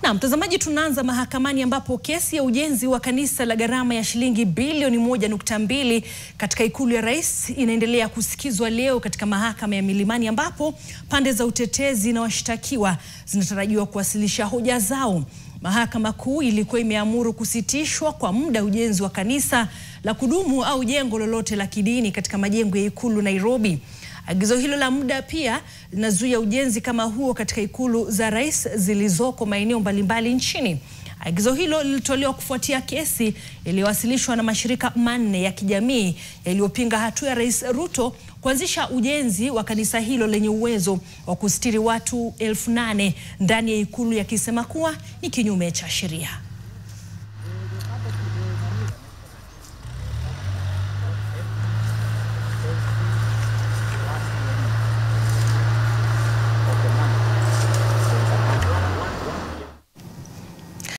Na mtazamaji, tunaanza mahakamani ambapo kesi ya ujenzi wa kanisa la gharama ya shilingi bilioni 1.2 katika ikulu ya rais inaendelea kusikizwa leo katika mahakama ya Milimani, ambapo pande za utetezi na washtakiwa zinatarajiwa kuwasilisha hoja zao. Mahakama Kuu ilikuwa imeamuru kusitishwa kwa muda ujenzi wa kanisa la kudumu au jengo lolote la kidini katika majengo ya ikulu Nairobi. Agizo hilo la muda pia linazuia ujenzi kama huo katika ikulu za rais zilizoko maeneo mbalimbali nchini. Agizo hilo lilitolewa kufuatia kesi iliyowasilishwa na mashirika manne ya kijamii yaliyopinga hatua ya Rais Ruto kuanzisha ujenzi wa kanisa hilo lenye uwezo wa kustiri watu 8,000 ndani ya ikulu, yakisema kuwa ni kinyume cha sheria.